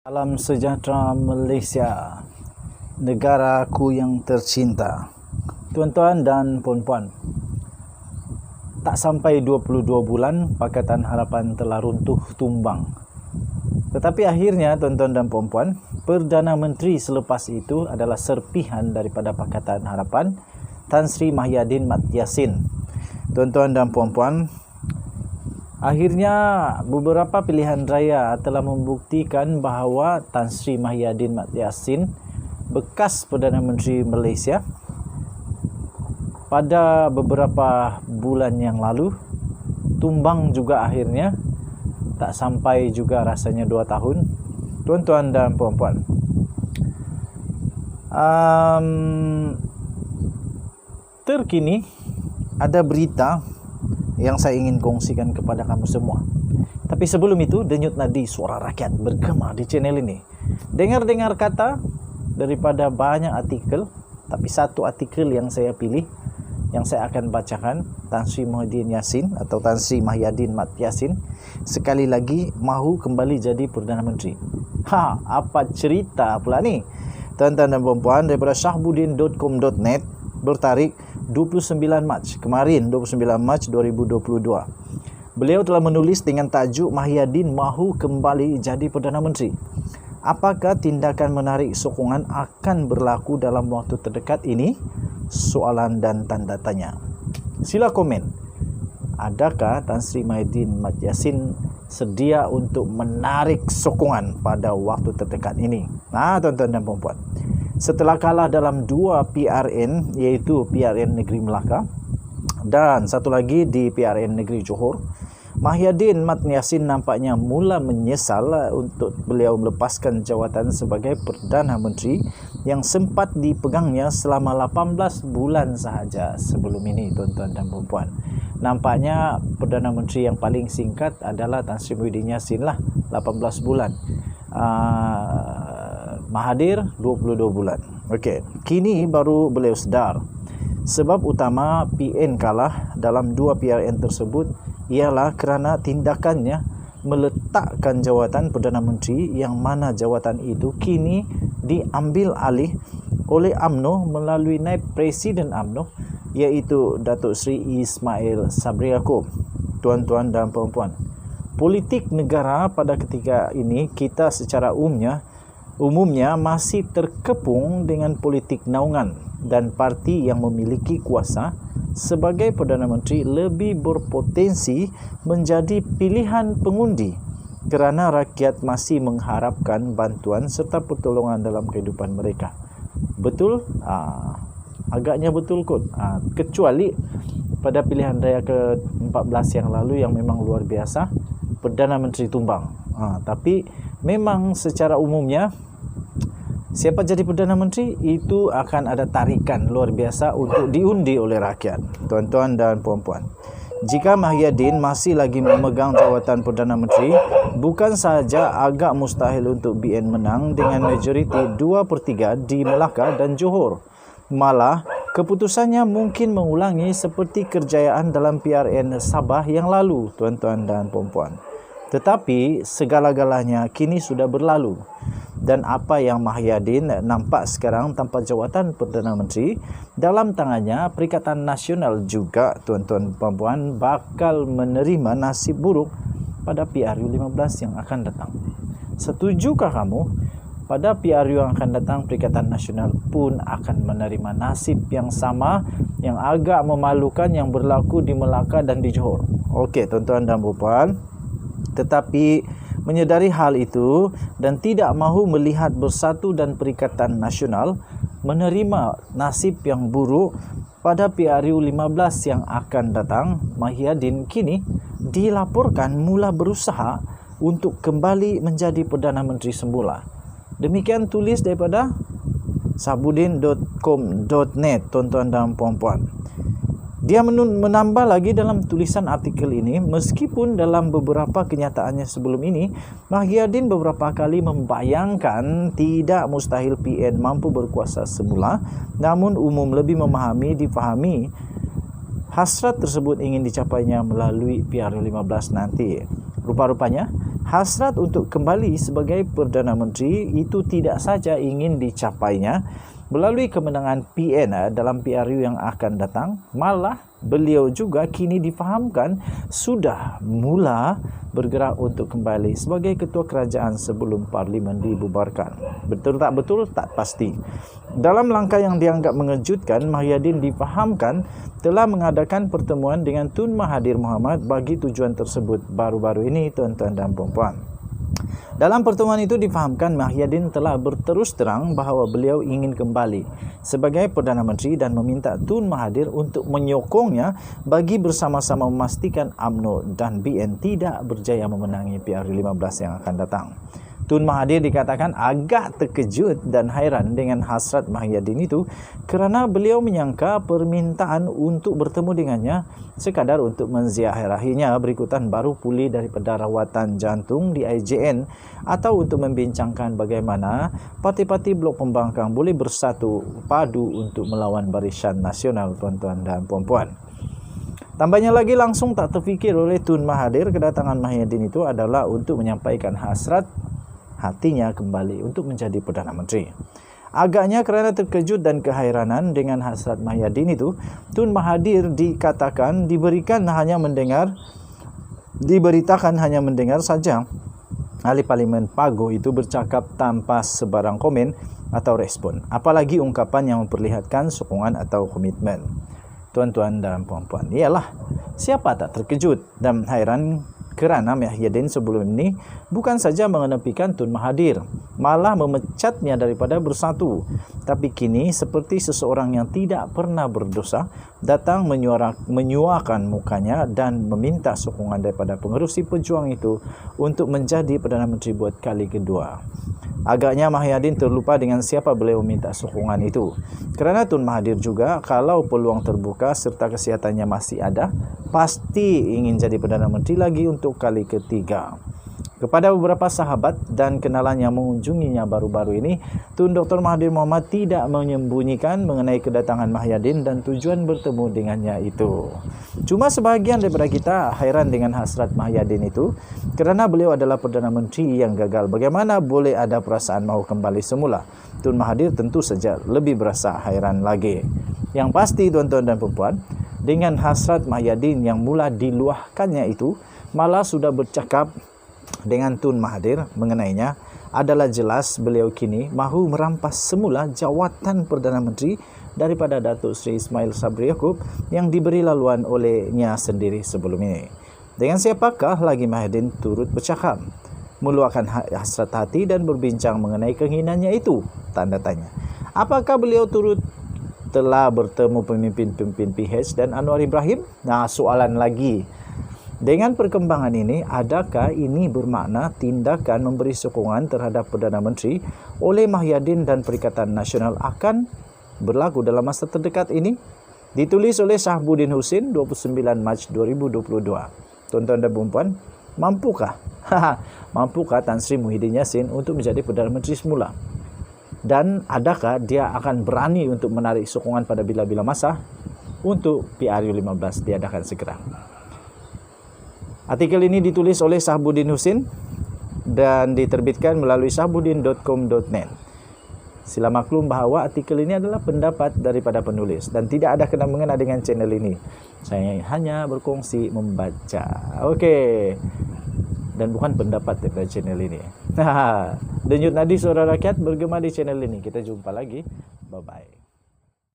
Salam sejahtera Malaysia, negaraku yang tercinta. Tuan-tuan dan puan-puan, tak sampai 22 bulan Pakatan Harapan telah runtuh tumbang. Tetapi akhirnya tuan-tuan dan puan-puan, Perdana Menteri selepas itu adalah serpihan daripada Pakatan Harapan, Tan Sri Mahyadin Mat Yassin. Tuan-tuan dan puan-puan, akhirnya beberapa pilihan raya telah membuktikan bahawa Tan Sri Mahyadin Mat Yassin, bekas Perdana Menteri Malaysia, pada beberapa bulan yang lalu tumbang juga akhirnya, tak sampai juga rasanya 2 tahun. Tuan-tuan dan puan-puan, terkini ada berita yang saya ingin kongsikan kepada kamu semua. Tapi sebelum itu, denyut nadi suara rakyat bergema di channel ini. Dengar-dengar kata daripada banyak artikel, tapi satu artikel yang saya pilih, yang saya akan bacakan, Tan Sri Mahyadin Yassin atau Tan Sri Mahyadin Mat Yassin sekali lagi mahu kembali jadi Perdana Menteri. Apa cerita pula ni? Tuan-tuan dan puan-puan, daripada shahbudin.com.net bertarikh 29 Mac kemarin, 29 Mac 2022. Beliau telah menulis dengan tajuk Mahyadin mahu kembali jadi Perdana Menteri. Apakah tindakan menarik sokongan akan berlaku dalam waktu terdekat ini? Soalan dan tanda tanya. Sila komen. Adakah Tan Sri Mahyadin Mat Yassin sedia untuk menarik sokongan pada waktu terdekat ini? Tuan-tuan dan puan-puan, setelah kalah dalam 2 PRN, iaitu PRN Negeri Melaka dan satu lagi di PRN Negeri Johor, Mahyadin Mat Yassin nampaknya mula menyesal untuk beliau melepaskan jawatan sebagai Perdana Menteri yang sempat dipegangnya selama 18 bulan sahaja sebelum ini. Tuan-tuan dan puan-puan, nampaknya Perdana Menteri yang paling singkat adalah Tan Sri Mahyadin Yassin lah, 18 bulan. Mahathir 22 bulan. Okey, kini baru beliau sedar sebab utama PN kalah dalam 2 PRN tersebut ialah kerana tindakannya meletakkan jawatan Perdana Menteri, yang mana jawatan itu kini diambil alih oleh UMNO melalui naib Presiden UMNO, iaitu Datuk Seri Ismail Sabri Yaakob. Tuan-tuan dan puan-puan, politik negara pada ketika ini kita secara umumnya masih terkepung dengan politik naungan, dan parti yang memiliki kuasa sebagai Perdana Menteri lebih berpotensi menjadi pilihan pengundi kerana rakyat masih mengharapkan bantuan serta pertolongan dalam kehidupan mereka. Betul? Agaknya betul kot. Kecuali pada pilihan raya ke-14 yang lalu yang memang luar biasa, Perdana Menteri tumbang. Tapi memang secara umumnya siapa jadi Perdana Menteri itu akan ada tarikan luar biasa untuk diundi oleh rakyat. Tuan-tuan dan puan-puan, jika Mahyadin masih lagi memegang jawatan Perdana Menteri, bukan sahaja agak mustahil untuk BN menang dengan majoriti 2/3 di Melaka dan Johor, malah keputusannya mungkin mengulangi seperti kerjayaan dalam PRN Sabah yang lalu. Tuan-tuan dan puan-puan, tetapi segala-galanya kini sudah berlalu, dan apa yang Mahyadin nampak sekarang tanpa jawatan Perdana Menteri dalam tangannya, Perikatan Nasional juga, tuan-tuan dan puan-puan, bakal menerima nasib buruk pada PRU 15 yang akan datang. Setujukah kamu? Pada PRU yang akan datang, Perikatan Nasional pun akan menerima nasib yang sama, yang agak memalukan yang berlaku di Melaka dan di Johor. Okey, tuan-tuan dan puan-puan, tetapi menyedari hal itu dan tidak mahu melihat Bersatu dan Perikatan Nasional menerima nasib yang buruk pada PRU 15 yang akan datang, Mahyadin kini dilaporkan mula berusaha untuk kembali menjadi Perdana Menteri semula. Demikian tulis daripada shahbudin.com.net, tuan-tuan dan puan-puan. Dia menambah lagi dalam tulisan artikel ini, meskipun dalam beberapa kenyataannya sebelum ini, Mahyadin beberapa kali membayangkan tidak mustahil PN mampu berkuasa semula, namun umum lebih difahami hasrat tersebut ingin dicapainya melalui PRU 15 nanti. Rupa-rupanya, Hasrat untuk kembali sebagai Perdana Menteri itu tidak saja ingin dicapainya melalui kemenangan PN dalam PRU yang akan datang, malah beliau juga kini difahamkan sudah mula bergerak untuk kembali sebagai ketua kerajaan sebelum Parlimen dibubarkan. Betul tak betul? Tak pasti. Dalam langkah yang dianggap mengejutkan, Mahyadin difahamkan telah mengadakan pertemuan dengan Tun Mahathir Mohamad bagi tujuan tersebut baru-baru ini, tuan-tuan dan puan-puan. Dalam pertemuan itu difahamkan Mahyadin telah berterus terang bahawa beliau ingin kembali sebagai Perdana Menteri dan meminta Tun Mahathir untuk menyokongnya bagi bersama-sama memastikan UMNO dan BN tidak berjaya memenangi PRU15 yang akan datang. Tun Mahathir dikatakan agak terkejut dan hairan dengan hasrat Mahyadin itu kerana beliau menyangka permintaan untuk bertemu dengannya sekadar untuk menziarahinya berikutan baru pulih daripada rawatan jantung di IJN atau untuk membincangkan bagaimana parti-parti blok pembangkang boleh bersatu padu untuk melawan Barisan Nasional, tuan-tuan dan puan-puan. Tambahnya lagi, langsung tak terfikir oleh Tun Mahathir kedatangan Mahyadin itu adalah untuk menyampaikan hasrat hatinya kembali untuk menjadi Perdana Menteri. Agaknya kerana terkejut dan kehairanan dengan hasrat Mahyadin itu, Tun Mahathir diberitakan hanya mendengar saja ahli Parlimen Pago itu bercakap tanpa sebarang komen atau respon, apalagi ungkapan yang memperlihatkan sokongan atau komitmen. Tuan-tuan dan puan-puan, ialah siapa tak terkejut dan hairan kerana Mahyadin sebelum ini bukan saja mengenepikan Tun Mahathir, malah memecatnya daripada bersatu. Tapi kini seperti seseorang yang tidak pernah berdosa, datang menyuakan mukanya dan meminta sokongan daripada pengerusi pejuang itu untuk menjadi Perdana Menteri buat kali kedua. Agaknya Mahyadin terlupa dengan siapa beliau minta sokongan itu. Kerana Tun Mahathir juga, kalau peluang terbuka serta kesihatannya masih ada, pasti ingin jadi Perdana Menteri lagi untuk kali ketiga. Kepada beberapa sahabat dan kenalan yang mengunjunginya baru-baru ini, Tun Dr. Mahathir Mohamad tidak menyembunyikan mengenai kedatangan Mahyadin dan tujuan bertemu dengannya itu. Cuma sebahagian daripada kita hairan dengan hasrat Mahyadin itu kerana beliau adalah Perdana Menteri yang gagal. Bagaimana boleh ada perasaan mahu kembali semula? Tun Mahathir tentu saja lebih berasa hairan lagi. Yang pasti, tuan-tuan dan puan-puan, dengan hasrat Mahyadin yang mula diluahkannya itu, malah sudah bercakap dengan Tun Mahathir mengenainya, adalah jelas beliau kini mahu merampas semula jawatan Perdana Menteri daripada Datuk Seri Ismail Sabri Yaakob yang diberi laluan olehnya sendiri sebelum ini. Dengan siapakah lagi Mahyadin turut bercakap, meluahkan hasrat hati dan berbincang mengenai keinginannya itu? Tanda tanya. Apakah beliau telah bertemu pemimpin-pemimpin PH dan Anwar Ibrahim? Nah, soalan lagi. Dengan perkembangan ini, adakah ini bermakna tindakan memberi sokongan terhadap Perdana Menteri oleh Mahyadin dan Perikatan Nasional akan berlaku dalam masa terdekat ini? Ditulis oleh Shahbuddin Husin 29 Mac 2022. Tuan-tuan dan puan-puan, mampukah Tan Sri Muhyiddin Yassin untuk menjadi Perdana Menteri semula? Dan adakah dia akan berani untuk menarik sokongan pada bila-bila masa untuk PRU15 diadakan segera? Artikel ini ditulis oleh Shahbuddin Husin dan diterbitkan melalui shahbuddin.com.net. Sila maklum bahawa artikel ini adalah pendapat daripada penulis dan tidak ada kena-mengena dengan channel ini. Saya hanya berkongsi membaca. Okey. Dan bukan pendapat daripada channel ini. Denyut nadi suara rakyat bergema di channel ini. Kita jumpa lagi. Bye-bye.